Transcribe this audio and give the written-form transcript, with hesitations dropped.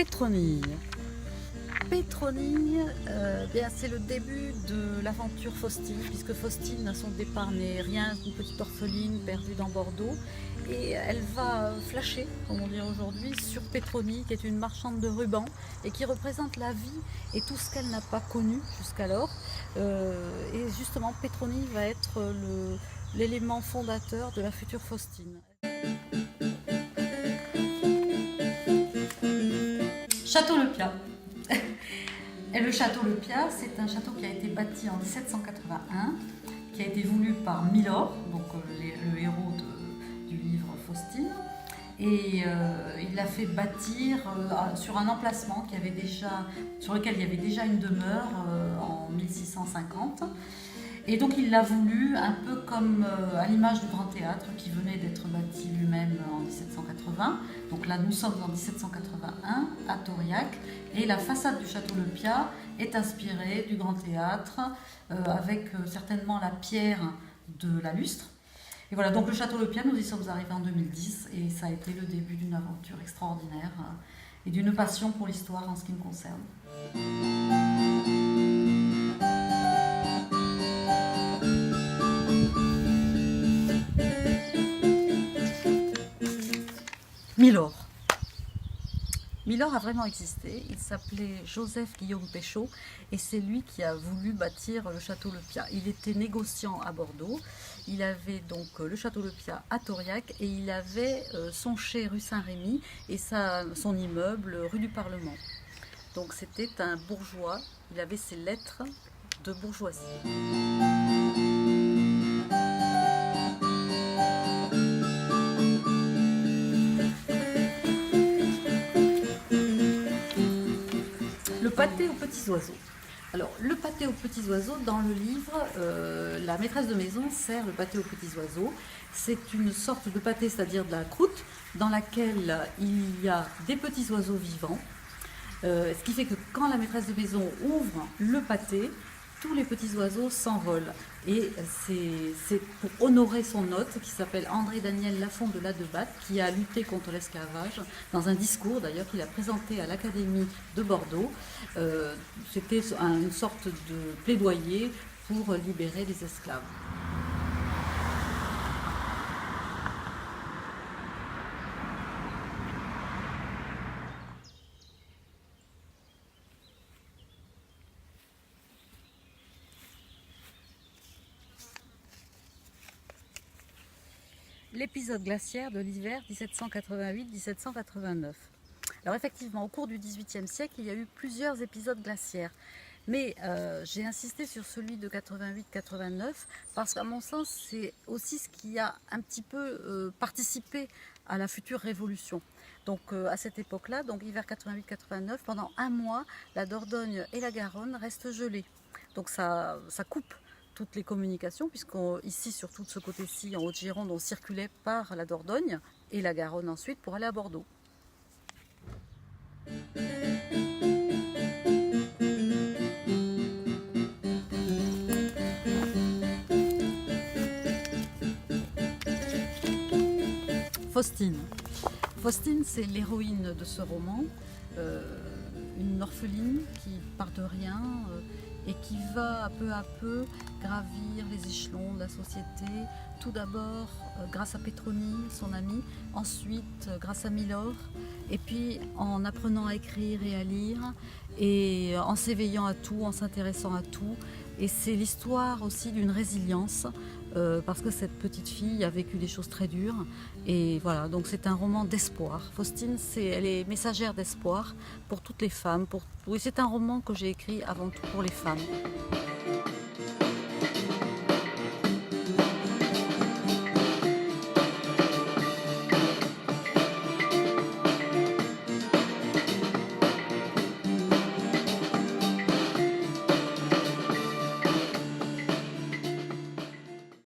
Pétronille. Pétronille, c'est le début de l'aventure Faustine, puisque Faustine, à son départ, n'est rien qu'une petite orpheline perdue dans Bordeaux. Et elle va flasher, comme on dit aujourd'hui, sur Pétronille, qui est une marchande de rubans et qui représente la vie et tout ce qu'elle n'a pas connu jusqu'alors. Et justement, Pétronille va être l'élément fondateur de la future Faustine. Château Le Piat. Et le château Le Piat, c'est un château qui a été bâti en 1781, qui a été voulu par Milor, donc le héros du livre Faustine. Et il l'a fait bâtir sur un emplacement sur lequel il y avait déjà une demeure en 1650. Et donc il l'a voulu un peu comme à l'image du Grand Théâtre qui venait d'être bâti lui-même en 1780. Donc là nous sommes en 1781 à Tauriac et la façade du château Le Piat est inspirée du Grand Théâtre avec certainement la pierre de la lustre. Et voilà, donc le château Le Piat, nous y sommes arrivés en 2010 et ça a été le début d'une aventure extraordinaire et d'une passion pour l'histoire en ce qui me concerne. Milor. Milor a vraiment existé, il s'appelait Joseph Guillaume Péchaud et c'est lui qui a voulu bâtir le château Le Piat. Il était négociant à Bordeaux, il avait donc le château Le Piat à Tauriac et il avait son chai rue Saint-Rémy et son immeuble rue du Parlement. Donc c'était un bourgeois, il avait ses lettres de bourgeoisie. Le pâté aux petits oiseaux. Alors, le pâté aux petits oiseaux, dans le livre, la maîtresse de maison sert le pâté aux petits oiseaux. C'est une sorte de pâté, c'est-à-dire de la croûte, dans laquelle il y a des petits oiseaux vivants. Ce qui fait que quand la maîtresse de maison ouvre le pâté, tous les petits oiseaux s'envolent. Et c'est pour honorer son hôte, qui s'appelle André-Daniel Lafont de Ladebatte, qui a lutté contre l'esclavage, dans un discours d'ailleurs qu'il a présenté à l'Académie de Bordeaux. C'était une sorte de plaidoyer pour libérer les esclaves. L'épisode glaciaire de l'hiver 1788-1789. Alors effectivement, au cours du XVIIIe siècle, il y a eu plusieurs épisodes glaciaires. Mais j'ai insisté sur celui de 88-89 parce qu'à mon sens, c'est aussi ce qui a un petit peu participé à la future révolution. Donc à cette époque-là, donc hiver 88-89, pendant un mois, la Dordogne et la Garonne restent gelées. Donc ça coupe toutes les communications, puisqu'ici, surtout de ce côté-ci, en Haute-Gironde, on circulait par la Dordogne et la Garonne ensuite pour aller à Bordeaux. Faustine. Faustine, c'est l'héroïne de ce roman, une orpheline qui part de rien et qui va peu à peu gravir les échelons de la société, tout d'abord grâce à Pétronille, son amie, ensuite grâce à Milor, et puis en apprenant à écrire et à lire, et en s'éveillant à tout, en s'intéressant à tout. Et c'est l'histoire aussi d'une résilience, parce que cette petite fille a vécu des choses très dures. Et voilà, donc c'est un roman d'espoir. Faustine, elle est messagère d'espoir pour toutes les femmes. Oui, c'est un roman que j'ai écrit avant tout pour les femmes.